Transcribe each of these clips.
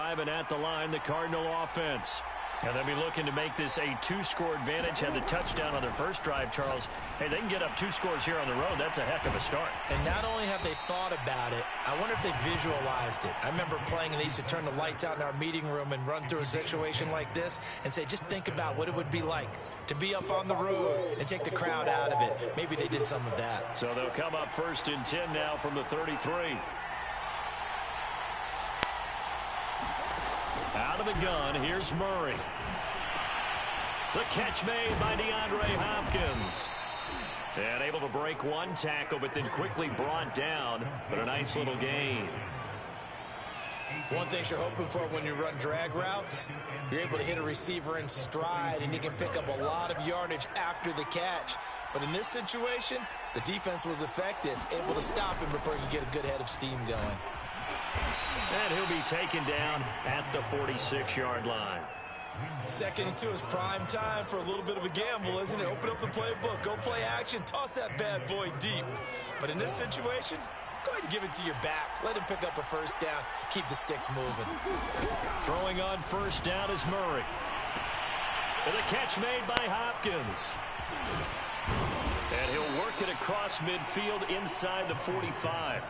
arriving at the line, the Cardinal offense. And they'll be looking to make this a two-score advantage. Had the touchdown on their first drive, Charles. Hey, they can get up 2 scores here on the road. That's a heck of a start. And not only have they thought about it, I wonder if they visualized it. I remember playing and they used to turn the lights out in our meeting room and run through a situation like this and say, just think about what it would be like to be up on the road and take the crowd out of it. Maybe they did some of that. So they'll come up 1st and 10 now from the 33. Out of the gun, here's Murray. The catch made by DeAndre Hopkins. And able to break one tackle, but then quickly brought down. But a nice little gain. One thing you're hoping for when you run drag routes, you're able to hit a receiver in stride, and you can pick up a lot of yardage after the catch. But in this situation, the defense was effective, able to stop him before he could get a good head of steam going. And he'll be taken down at the 46-yard line. 2nd and 2 is prime time for a little bit of a gamble, isn't it? Open up the playbook, go play action, toss that bad boy deep. But in this situation, go ahead and give it to your back. Let him pick up a 1st down, keep the sticks moving. Throwing on 1st down is Murray. And the catch made by Hopkins. And he'll work it across midfield inside the 45.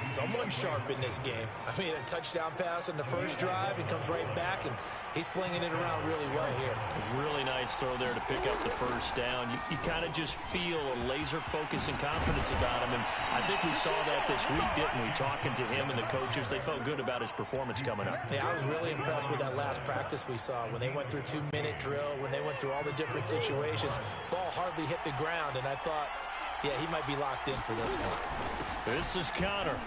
Someone sharp in this game. I mean, a touchdown pass on the first drive, and comes right back, and he's flinging it around really well here. A really nice throw there to pick up the 1st down. You kind of just feel a laser focus and confidence about him, and I think we saw that this week, didn't we? Talking to him and the coaches, they felt good about his performance coming up. Yeah, I was really impressed with that last practice we saw when they went through 2-minute drill, when they went through all the different situations. Ball hardly hit the ground, and I thought, yeah, he might be locked in for this one. This is Connor.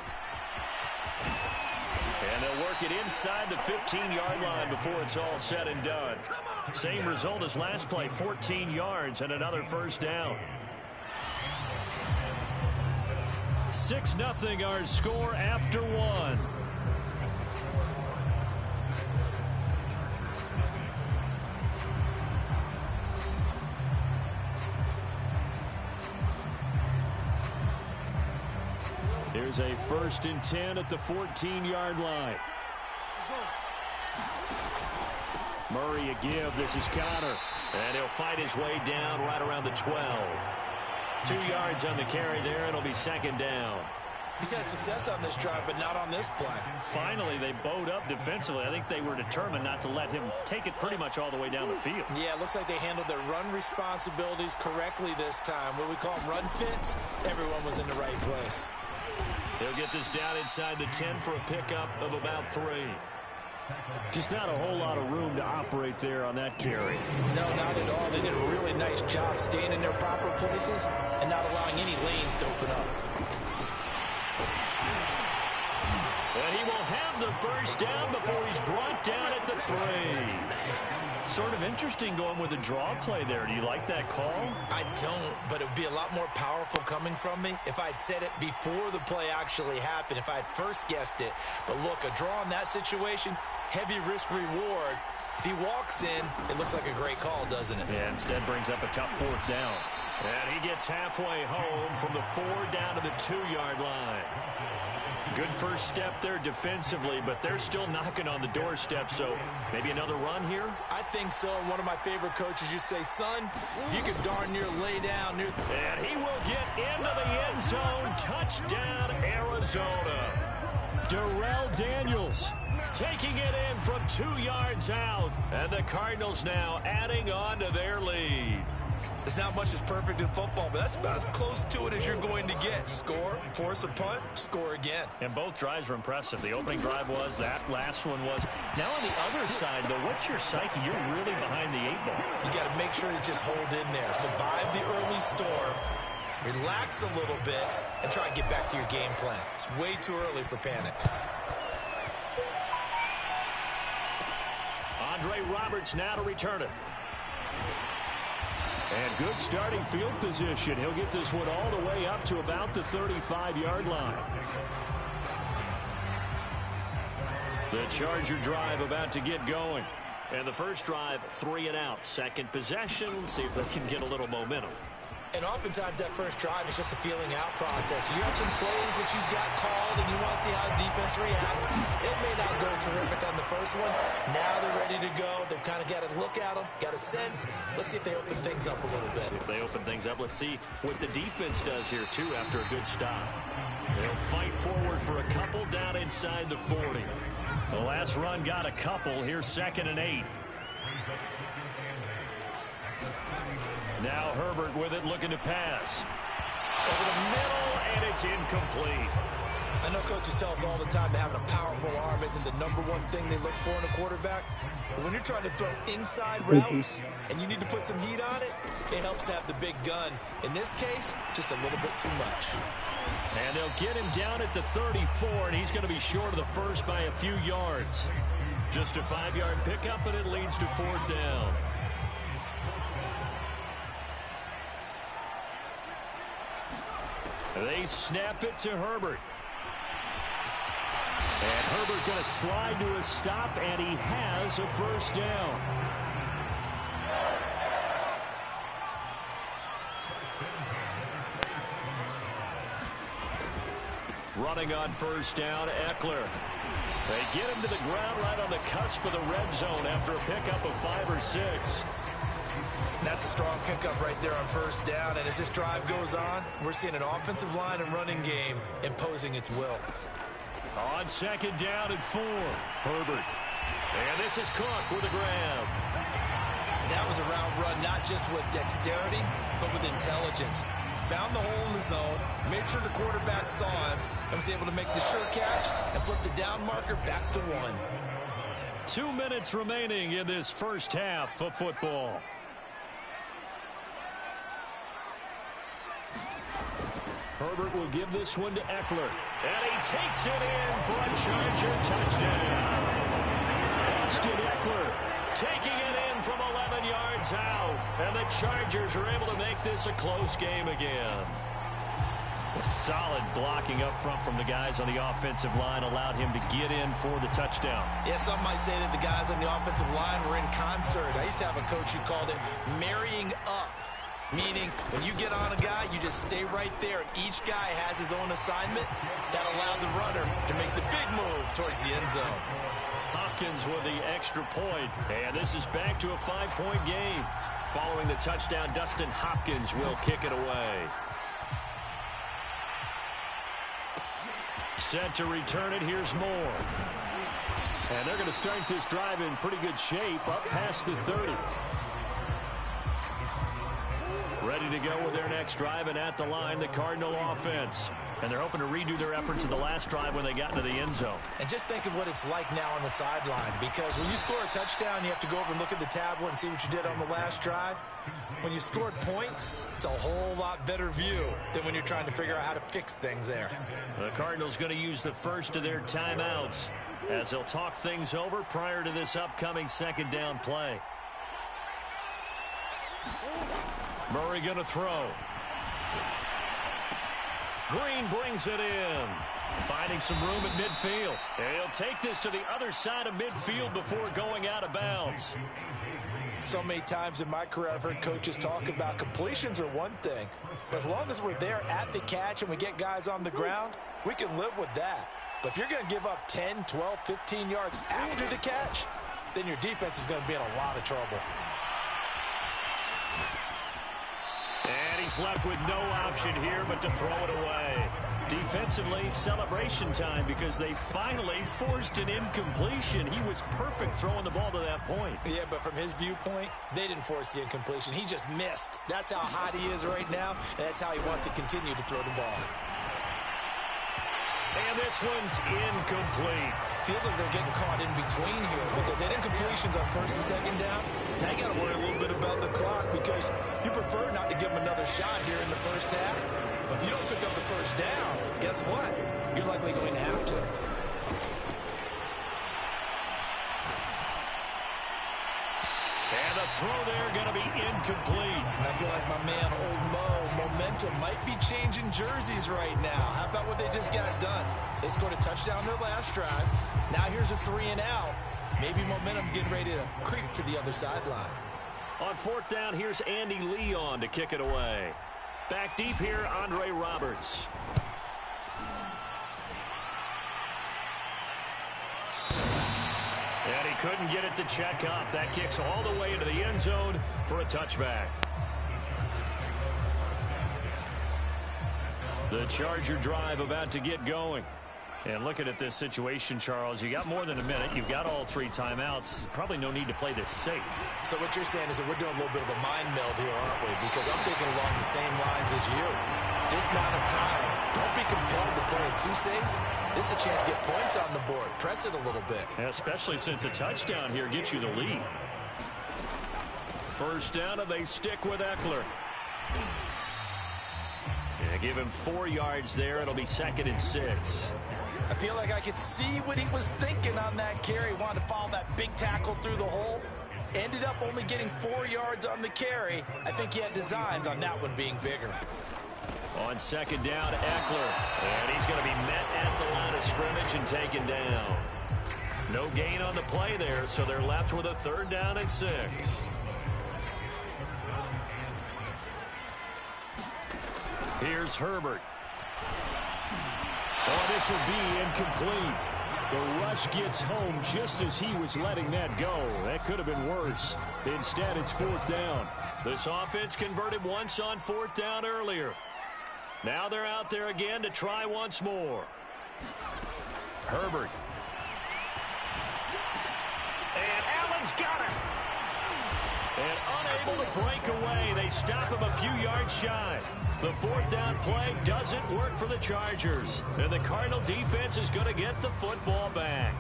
And they'll work it inside the 15-yard line before it's all said and done. Same result as last play, 14 yards and another 1st down. 6-0 our score after 1. Here's a 1st and 10 at the 14-yard line. Murray a give. This is Connor. And he'll fight his way down right around the 12. 2 yards on the carry there. It'll be 2nd down. He's had success on this drive, but not on this play. Finally, they bowed up defensively. I think they were determined not to let him take it pretty much all the way down the field. Yeah, it looks like they handled their run responsibilities correctly this time. What we call them run fits, everyone was in the right place. They'll get this down inside the 10 for a pickup of about 3. Just not a whole lot of room to operate there on that carry. No, not at all. They did a really nice job staying in their proper places and not allowing any lanes to open up. And he will have the 1st down before he's brought down at the 3. Sort of interesting going with a draw play there. Do you like that call? I don't, but it would be a lot more powerful coming from me if I'd said it before the play actually happened, if I'd first guessed it. But look, a draw in that situation, heavy risk reward. If he walks in, it looks like a great call, doesn't it? Yeah, instead brings up a tough 4th down. And he gets halfway home from the 4 down to the 2-yard line. Good first step there defensively, but they're still knocking on the doorstep, so maybe another run here? I think so. One of my favorite coaches used to say, son, if you can darn near lay down near... And he will get into the end zone. Touchdown, Arizona. Darrell Daniels taking it in from 2 yards out. And the Cardinals now adding on to their lead. There's not much that's perfect in football, but that's about as close to it as you're going to get. Score, force a punt, score again. And both drives were impressive. The opening drive was, that last one was. Now on the other side, though, what's your psyche? You're really behind the 8 ball. You got to make sure to just hold in there. Survive the early storm, relax a little bit, and try and get back to your game plan. It's way too early for panic. Andre Roberts now to return it. And good starting field position. He'll get this one all the way up to about the 35-yard line. The Charger drive about to get going. And the first drive, 3 and out. Second possession. Let's see if they can get a little momentum. And oftentimes that first drive is just a feeling out process. You have some plays that you've got called and you want to see how the defense reacts. It may not go terrific on the first one. Now they're ready to go. They've kind of got to look at them, got a sense. Let's see if they open things up a little bit. See if they open things up. Let's see what the defense does here, too, after a good stop. They'll fight forward for a couple down inside the 40. The last run got a couple. Here's 2nd and 8. Now Herbert with it, looking to pass. Over the middle, and it's incomplete. I know coaches tell us all the time that having a powerful arm isn't the #1 thing they look for in a quarterback. But when you're trying to throw inside routes and you need to put some heat on it, it helps have the big gun. In this case, just a little bit too much. And they'll get him down at the 34, and he's going to be short of the first by a few yards. Just a 5-yard pickup, and it leads to 4th down. They snap it to Herbert. And Herbert going to slide to a stop, and he has a 1st down. Running on 1st down, Eckler. They get him to the ground right on the cusp of the red zone after a pickup of 5 or 6. That's a strong pickup right there on 1st down. And as this drive goes on, we're seeing an offensive line and running game imposing its will. On 2nd down and 4, Herbert. And this is Cook with a grab. That was a route run, not just with dexterity, but with intelligence. Found the hole in the zone, made sure the quarterback saw him, and was able to make the sure catch and flip the down marker back to 1. 2 minutes remaining in this first half of football. Herbert will give this one to Eckler. And he takes it in for a Charger touchdown. Austin Eckler taking it in from 11 yards out. And the Chargers are able to make this a close game again. A solid blocking up front from the guys on the offensive line allowed him to get in for the touchdown. Yeah, some might say that the guys on the offensive line were in concert. I used to have a coach who called it marrying up. Meaning, when you get on a guy, you just stay right there. And each guy has his own assignment that allows the runner to make the big move towards the end zone. Hopkins with the extra point. And this is back to a 5-point game. Following the touchdown, Dustin Hopkins will kick it away. Set to return it. Here's Moore. And they're going to start this drive in pretty good shape, up past the 30. Ready to go with their next drive, and at the line, the Cardinal offense. And they're hoping to redo their efforts in the last drive when they got into the end zone. And just think of what it's like now on the sideline, because when you score a touchdown, you have to go over and look at the tablet and see what you did on the last drive. When you scored points, it's a whole lot better view than when you're trying to figure out how to fix things there. The Cardinals going to use the first of their timeouts as they'll talk things over prior to this upcoming 2nd down play. Murray going to throw. Green brings it in. Finding some room at midfield. And he'll take this to the other side of midfield before going out of bounds. So many times in my career, I've heard coaches talk about completions are one thing. But as long as we're there at the catch and we get guys on the ground, we can live with that. But if you're going to give up 10, 12, 15 yards after the catch, then your defense is going to be in a lot of trouble. And he's left with no option here but to throw it away. Defensively, celebration time because they finally forced an incompletion. He was perfect throwing the ball to that point. Yeah, but from his viewpoint, they didn't force the incompletion. He just missed. That's how hot he is right now, and that's how he wants to continue to throw the ball. And this one's incomplete. Feels like they're getting caught in between here because that incompletion's on 1st and 2nd down. Now you got to worry a little bit about the clock because you prefer not to give them another shot here in the first half. But if you don't pick up the 1st down, guess what? You're likely going to have to. And the throw there going to be incomplete. And I feel like my man, Old Mo, momentum might be changing jerseys right now. How about what they just got done? They scored a touchdown their last drive. Now here's a 3-and-out. Maybe momentum's getting ready to creep to the other sideline. On 4th down, here's Andy Leon to kick it away. Back deep here, Andre Roberts. And he couldn't get it to check up. That kicks all the way into the end zone for a touchback. The Charger drive about to get going. And looking at this situation, Charles, you got more than a minute. You've got all 3 timeouts. Probably no need to play this safe. So what you're saying is that we're doing a little bit of a mind meld here, aren't we? Because I'm thinking along the same lines as you. This amount of time, don't be compelled to play it too safe. This is a chance to get points on the board. Press it a little bit. Yeah, especially since a touchdown here gets you the lead. First down, and they stick with Eckler. Yeah, give him 4 yards there. It'll be 2nd and 6. I feel like I could see what he was thinking on that carry. Wanted to follow that big tackle through the hole. Ended up only getting 4 yards on the carry. I think he had designs on that one being bigger. On 2nd down, Eckler. And he's going to be met at the line of scrimmage and taken down. No gain on the play there, so they're left with a 3rd down and 6. Here's Herbert. Oh, this will be incomplete. The rush gets home just as he was letting that go. That could have been worse. Instead, it's 4th down. This offense converted once on 4th down earlier. Now they're out there again to try once more. Herbert. And Allen's got it. And unable to break away. They stop him a few yards shy. The 4th down play doesn't work for the Chargers. And the Cardinal defense is going to get the football back.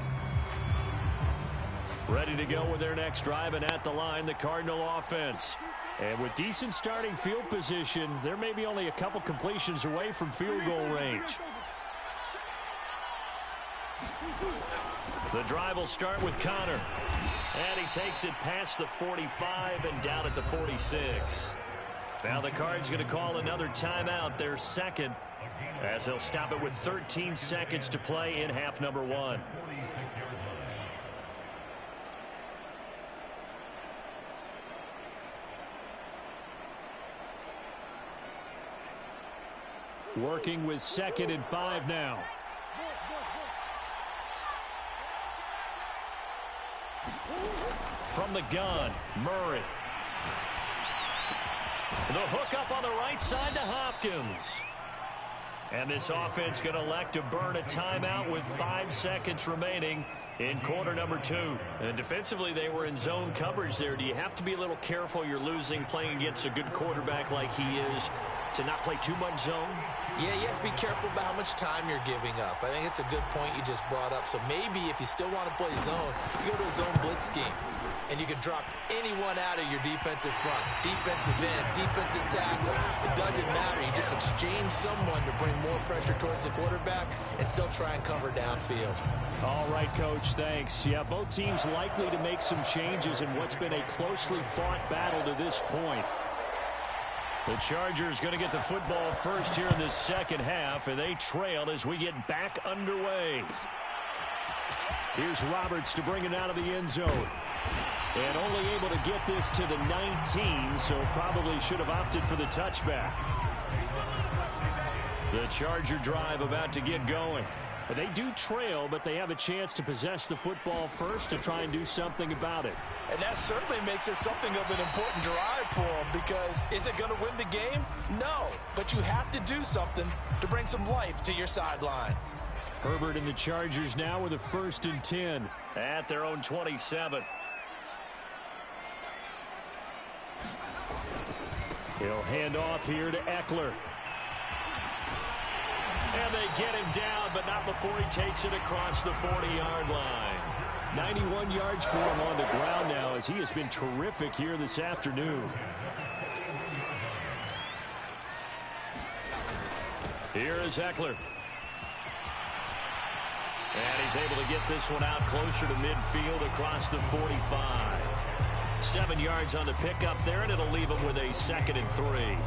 Ready to go with their next drive, and at the line, the Cardinal offense. And with decent starting field position, they're maybe only a couple completions away from field goal range. The drive will start with Connor. And he takes it past the 45 and down at the 46. Now the Cards going to call another timeout, their 2nd, as they'll stop it with 13 seconds to play in half number 1. Working with 2nd and 5 now. From the gun, Murray. The hook up on the right side to Hopkins. And this offense going to elect to burn a timeout with 5 seconds remaining in quarter number 2. And defensively, they were in zone coverage there. Do you have to be a little careful? You're losing playing against a good quarterback like he is to not play too much zone? Yeah, you have to be careful about how much time you're giving up. I think it's a good point you just brought up. So maybe if you still want to play zone, you go to a zone blitz scheme. And you can drop anyone out of your defensive front. Defensive end, defensive tackle. It doesn't matter. You just exchange someone to bring more pressure towards the quarterback and still try and cover downfield. All right, Coach, thanks. Yeah, both teams likely to make some changes in what's been a closely fought battle to this point. The Chargers going to get the football first here in this 2nd half, and they trail as we get back underway. Here's Roberts to bring it out of the end zone. And only able to get this to the 19, so probably should have opted for the touchback. The Charger drive about to get going. They do trail, but they have a chance to possess the football first to try and do something about it. And that certainly makes it something of an important drive for them, because is it going to win the game? No, but you have to do something to bring some life to your sideline. Herbert and the Chargers now with a 1st and 10 at their own 27. He'll hand off here to Eckler. And they get him down, but not before he takes it across the 40-yard line. 91 yards for him on the ground now, as he has been terrific here this afternoon. Here is Eckler. And he's able to get this one out closer to midfield across the 45. 7 yards on the pickup there, and it'll leave him with a 2nd and 3.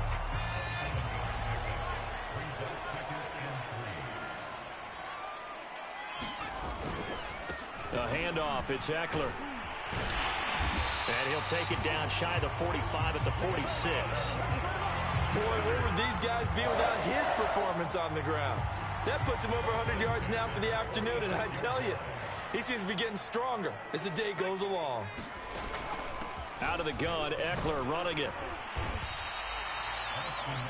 The handoff, it's Eckler. And he'll take it down shy of the 45 at the 46. Boy, where would these guys be without his performance on the ground? That puts him over 100 yards now for the afternoon, and I tell you, he seems to be getting stronger as the day goes along. Out of the gun, Eckler running it.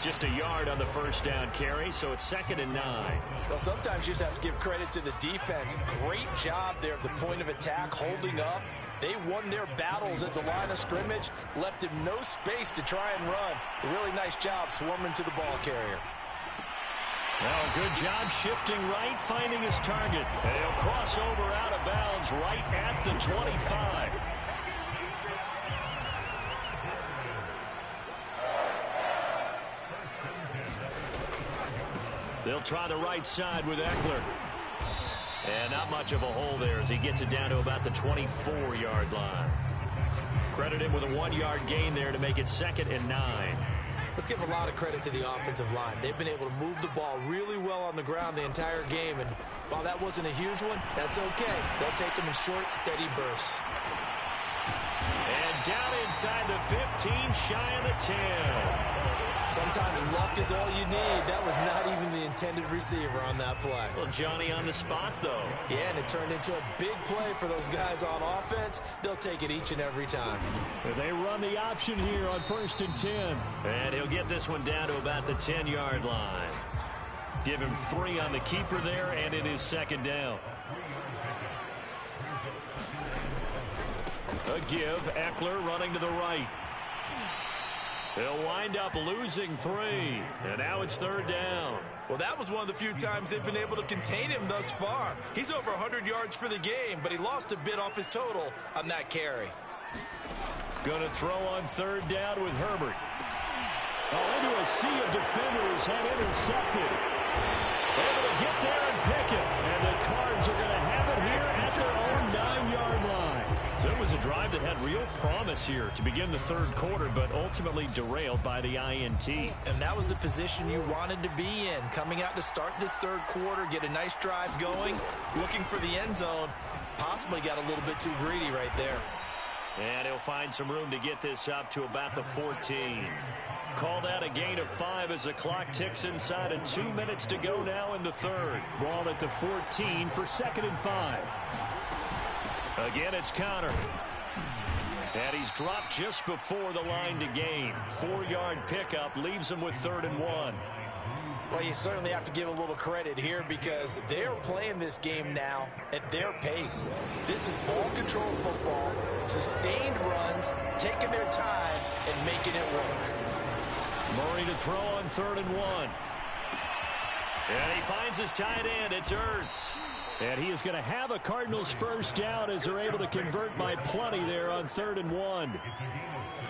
Just a yard on the first down carry, so it's 2nd and 9. Well, sometimes you just have to give credit to the defense. Great job there at the point of attack, holding up. They won their battles at the line of scrimmage, left him no space to try and run. A really nice job swarming to the ball carrier. Well, good job shifting right, finding his target. And he'll cross over out of bounds right at the 25. They'll try the right side with Eckler. And not much of a hole there as he gets it down to about the 24-yard line. Credit him with a 1-yard gain there to make it 2nd and 9. Let's give a lot of credit to the offensive line. They've been able to move the ball really well on the ground the entire game. And while that wasn't a huge one, that's okay. They'll take them in short, steady bursts. And down inside the 15, shy of the 10. Sometimes luck is all you need. That was not even the intended receiver on that play. Well, Johnny on the spot, though. Yeah, and it turned into a big play for those guys on offense. They'll take it each and every time. They run the option here on 1st and 10. And he'll get this one down to about the 10-yard line. Give him 3 on the keeper there, and it is 2nd down. A give, Eckler running to the right. They'll wind up losing 3, and now it's 3rd down. Well, that was one of the few times they've been able to contain him thus far. He's over 100 yards for the game, but he lost a bit off his total on that carry. Going to throw on 3rd down with Herbert. Oh, into a sea of defenders and intercepted. Able to get there and pick it, and the Cards are going to have it here at their own 9-yard line. So it was a drive that had real promise here to begin the 3rd quarter, but ultimately derailed by the INT. And that was the position you wanted to be in. Coming out to start this 3rd quarter, get a nice drive going, looking for the end zone. Possibly got a little bit too greedy right there. And he'll find some room to get this up to about the 14. Call that a gain of 5 as the clock ticks inside of 2 minutes to go now in the 3rd. Ball at the 14 for 2nd and 5. Again, it's Connor. And he's dropped just before the line to gain. 4-yard pickup leaves him with 3rd and 1. Well, you certainly have to give a little credit here because they're playing this game now at their pace. This is ball control football, sustained runs, taking their time and making it work. Murray to throw on 3rd and 1. And he finds his tight end. It's Ertz. And he is going to have a Cardinals first down as they're able to convert by plenty there on 3rd and 1.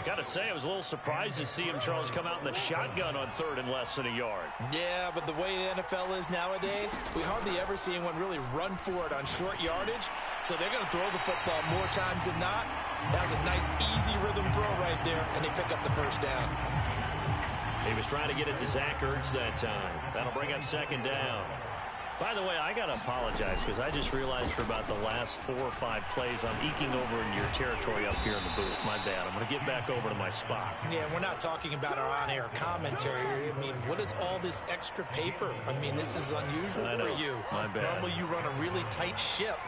Got to say, I was a little surprised to see him, Charles, come out in the shotgun on 3rd and less than a yard. Yeah, but the way the NFL is nowadays, we hardly ever see anyone really run for it on short yardage. So they're going to throw the football more times than not. That was a nice, easy rhythm throw right there, and they pick up the first down. He was trying to get it to Zach Ertz that time. That'll bring up 2nd down. By the way, I got to apologize because I just realized for about the last 4 or 5 plays I'm eking over into your territory up here in the booth. My bad. I'm going to get back over to my spot. Yeah, we're not talking about our on-air commentary. I mean, what is all this extra paper? I mean, this is unusual for you. My bad. Normally you run a really tight ship.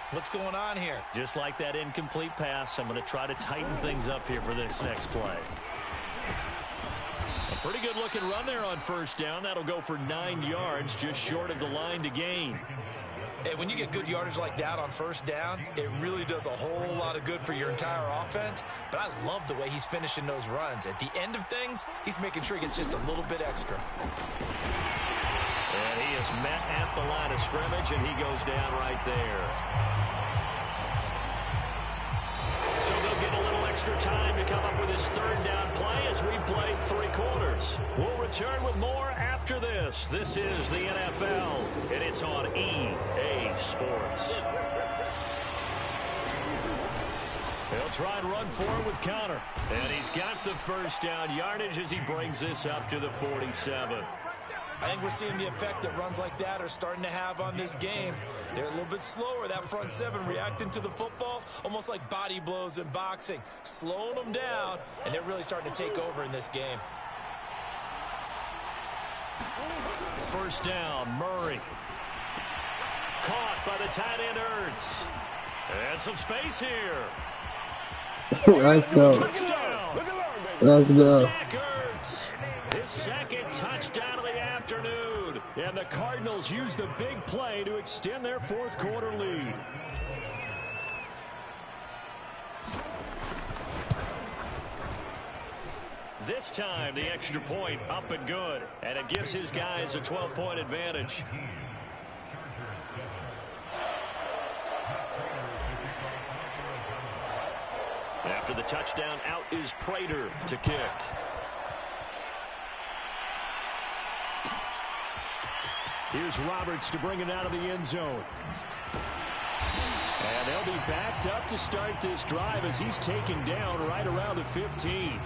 What's going on here? Just like that incomplete pass, I'm going to try to tighten things up here for this next play. A pretty good looking run there on 1st down. That'll go for 9 yards, just short of the line to gain. Hey, when you get good yardage like that on 1st down, it really does a whole lot of good for your entire offense. But I love the way he's finishing those runs. At the end of things, he's making sure he gets just a little bit extra. And he is met at the line of scrimmage, and he goes down right there. So they'll get a little extra time to come up with his 3rd down play as we played 3 quarters. We'll return with more after this. This is the NFL, and it's on EA Sports. They'll try and run for it with Connor. And he's got the first down yardage as he brings this up to the 47. I think we're seeing the effect that runs like that are starting to have on this game. They're a little bit slower, that front 7 reacting to the football, almost like body blows in boxing, slowing them down, and they're really starting to take over in this game. First down, Murray. Caught by the tight end, Ertz. And some space here. Let's go. Touchdown. Let's go. Zach Ertz. His second touchdown of the afternoon. And the Cardinals use the big play to extend their fourth quarter lead. This time, the extra point up and good. And it gives his guys a 12-point advantage. After the touchdown, out is Prater to kick. Here's Roberts to bring it out of the end zone. And they'll be backed up to start this drive as he's taken down right around the 15.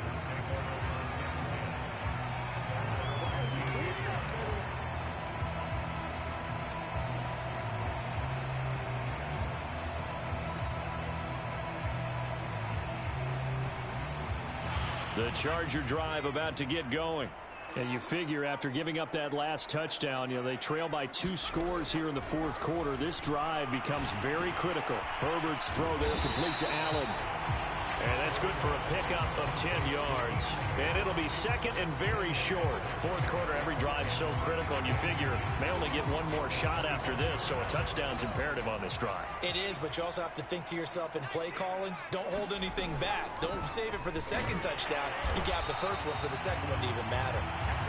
The Charger drive about to get going. And you figure after giving up that last touchdown, they trail by 2 scores here in the fourth quarter. This drive becomes very critical. Herbert's throw there complete to Allen. And that's good for a pickup of 10 yards. And it'll be second and very short. Fourth quarter, every drive's so critical, and you figure they only get one more shot after this, so a touchdown's imperative on this drive. It is, but you also have to think to yourself in play calling, don't hold anything back. Don't save it for the second touchdown. You got the first one for the second one to even matter.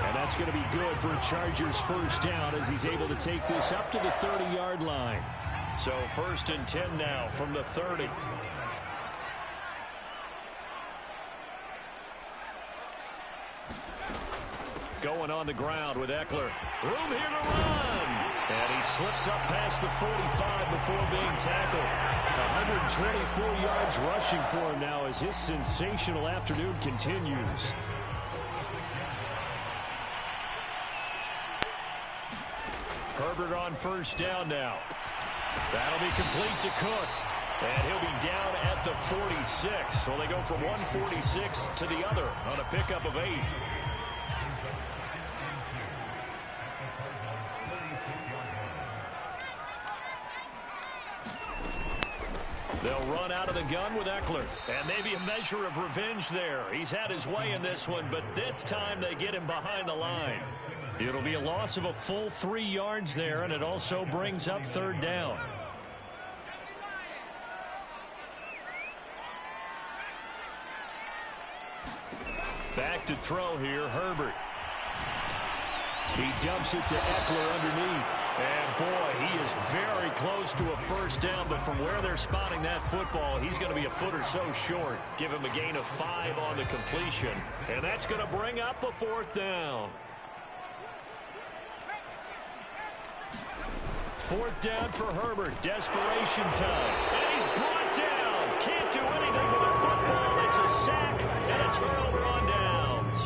And that's going to be good for a Chargers first down as he's able to take this up to the 30-yard line. So first and 10 now from the 30. Going on the ground with Eckler. Room here to run. And he slips up past the 45 before being tackled. 124 yards rushing for him now as his sensational afternoon continues. Herbert on first down now. That'll be complete to Cook. And he'll be down at the 46. So they go from 146 to the other on a pickup of 8. They'll run out of the gun with Eckler. And maybe a measure of revenge there. He's had his way in this one, but this time they get him behind the line. It'll be a loss of a full 3 yards there, and it also brings up third down. Back to throw here, Herbert. He dumps it to Eckler underneath. And boy, he is very close to a first down, but from where they're spotting that football, he's going to be a foot or so short. Give him a gain of 5 on the completion. And that's going to bring up a fourth down. Fourth down for Herbert. Desperation time. And he's brought down. Can't do anything with the football. It's a sack and a turnover on downs.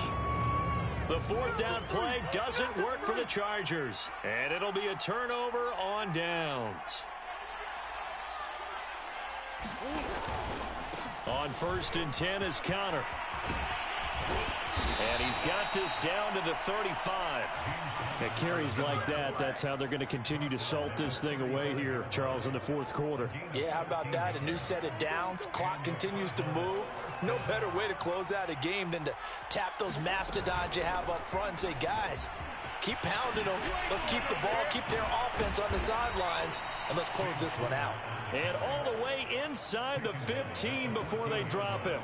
The fourth down play doesn't work for the Chargers. And it'll be a turnover on downs. On first and 10 is Connor. And he's got this down to the 35. At carries like that, that's how they're going to continue to salt this thing away here, Charles, in the fourth quarter. Yeah, how about that? A new set of downs. Clock continues to move. No better way to close out a game than to tap those mastodons you have up front and say, guys, keep pounding them. Let's keep the ball, keep their offense on the sidelines, and let's close this one out. And all the way inside the 15 before they drop him.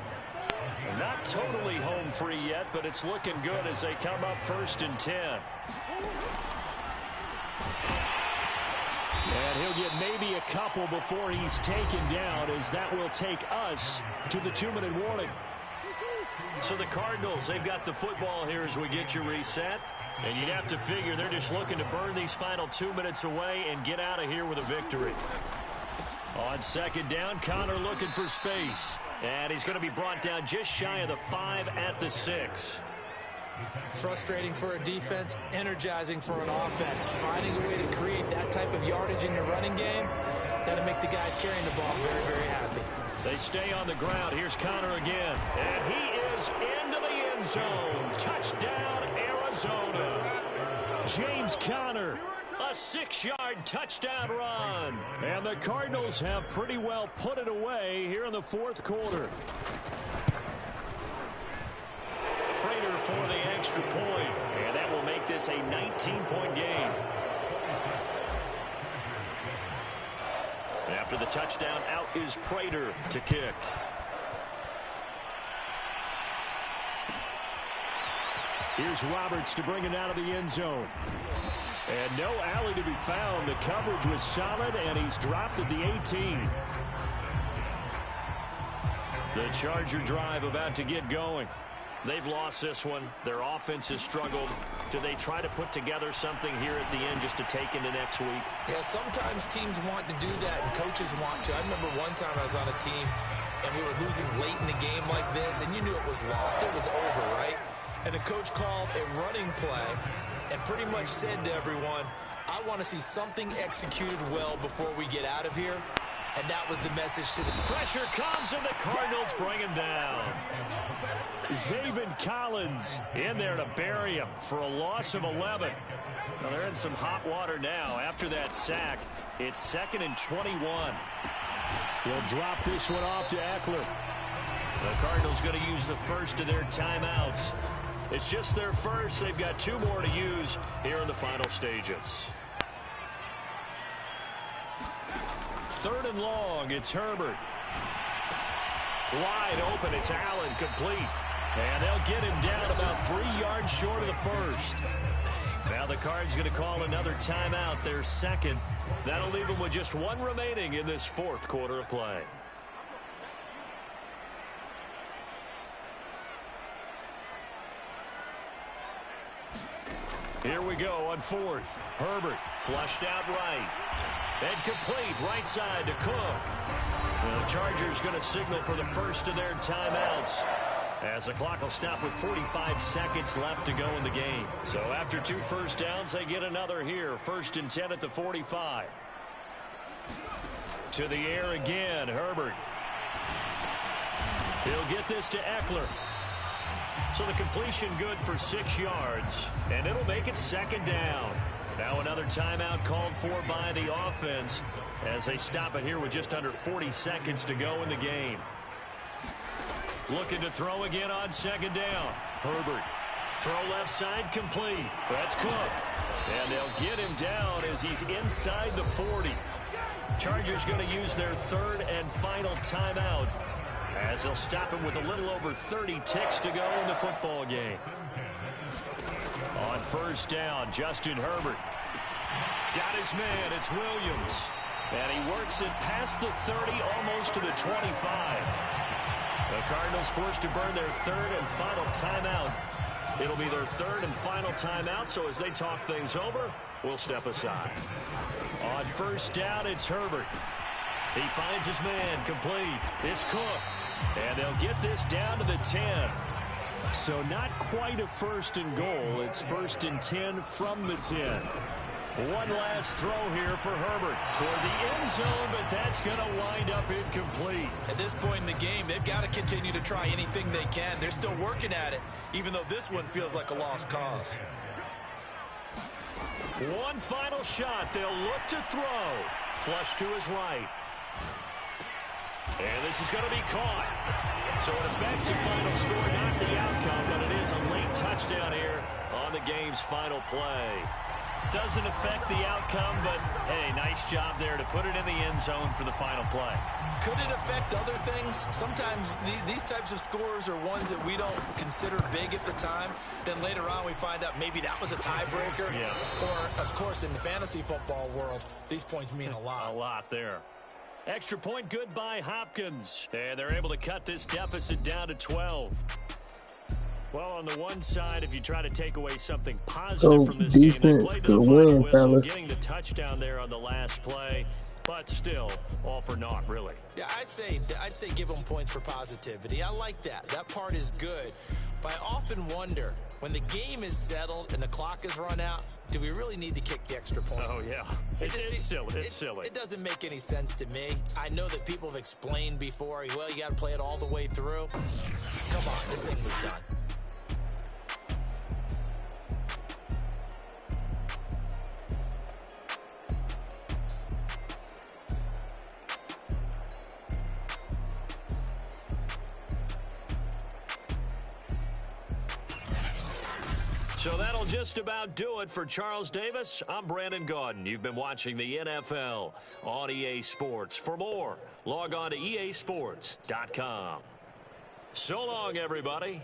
Not totally home free yet, but it's looking good as they come up first and 10. And he'll get maybe a couple before he's taken down, as that will take us to the 2-minute warning. So the Cardinals, they've got the football here as we get you reset. And you'd have to figure they're just looking to burn these final 2 minutes away and get out of here with a victory. On second down, Connor looking for space. And he's going to be brought down just shy of the 5 at the 6. Frustrating for a defense, energizing for an offense. Finding a way to create that type of yardage in your running game, that'll make the guys carrying the ball very, very happy. They stay on the ground. Here's Connor again. And he is into the end zone. Touchdown, Arizona. James Conner, a 6-yard touchdown run. And the Cardinals have pretty well put it away here in the fourth quarter. Prater for the extra point, and that will make this a 19-point game. After the touchdown, out is Prater to kick. Here's Roberts to bring it out of the end zone. And no alley to be found. The coverage was solid, and he's dropped at the 18. The Charger drive about to get going. They've lost this one. Their offense has struggled. Do they try to put together something here at the end just to take into next week? Yeah, sometimes teams want to do that, and coaches want to. I remember one time I was on a team, and we were losing late in the game like this, and you knew it was lost. It was over, right? And the coach called a running play and pretty much said to everyone, I want to see something executed well before we get out of here. And that was the message to the... Pressure comes, and the Cardinals bring him down. Zaven Collins in there to bury him for a loss of 11. Well, they're in some hot water now. After that sack, it's 2nd and 21. He'll drop this one off to Eckler. The Cardinals going to use the first of their timeouts. It's just their first. They've got 2 more to use here in the final stages. 3rd and long. It's Herbert. Wide open. It's Allen, complete. And they'll get him down about 3 yards short of the first. Now the Cards going to call another timeout, their second. That'll leave them with just 1 remaining in this fourth quarter of play. Here we go on 4th. Herbert flushed out right. And complete right side to Cook. The Chargers going to signal for the first of their timeouts, as the clock will stop with 45 seconds left to go in the game. So after 2 first downs, they get another here. 1st and 10 at the 45. To the air again, Herbert. He'll get this to Eckler. So the completion good for 6 yards, and it'll make it 2nd down. Now another timeout called for by the offense as they stop it here with just under 40 seconds to go in the game. Looking to throw again on 2nd down. Herbert. Throw left side, complete. That's Cook. And they'll get him down as he's inside the 40. Chargers going to use their 3rd and final timeout, as they'll stop him with a little over 30 ticks to go in the football game. On 1st down, Justin Herbert. Got his man, it's Williams. And he works it past the 30, almost to the 25. The Cardinals forced to burn their 3rd and final timeout. It'll be their 3rd and final timeout, so as they talk things over, we'll step aside. On 1st down, it's Herbert. He finds his man, complete. It's Cook. And they'll get this down to the 10. So not quite a 1st and goal. It's 1st and 10 from the 10. One last throw here for Herbert toward the end zone, but that's going to wind up incomplete. At this point in the game, they've got to continue to try anything they can. They're still working at it, even though this one feels like a lost cause. One final shot. They'll look to throw. Flush to his right. And this is going to be caught. So it affects the final score, not the outcome, but it is a late touchdown here on the game's final play. Doesn't affect the outcome, but, hey, nice job there to put it in the end zone for the final play. Could it affect other things? Sometimes these types of scores are ones that we don't consider big at the time. Then later on we find out maybe that was a tiebreaker. Yeah. Or, of course, in the fantasy football world, these points mean a lot. A lot there. Extra point good by Hopkins. And they're able to cut this deficit down to 12. Well, on the one side, if you try to take away something positive from this game, they played to the final whistle, getting the touchdown there on the last play. But still, all for naught, really. Yeah, I'd say give them points for positivity. I like that. That part is good. But I often wonder, when the game is settled and the clock is run out, do we really need to kick the extra point? Oh, yeah. It's silly. It's silly. It doesn't make any sense to me. I know that people have explained before, well, you got to play it all the way through. Come on, this thing was done. So that'll just about do it for Charles Davis. I'm Brandon Gaudin. You've been watching the NFL on EA Sports. For more, log on to easports.com. So long, everybody.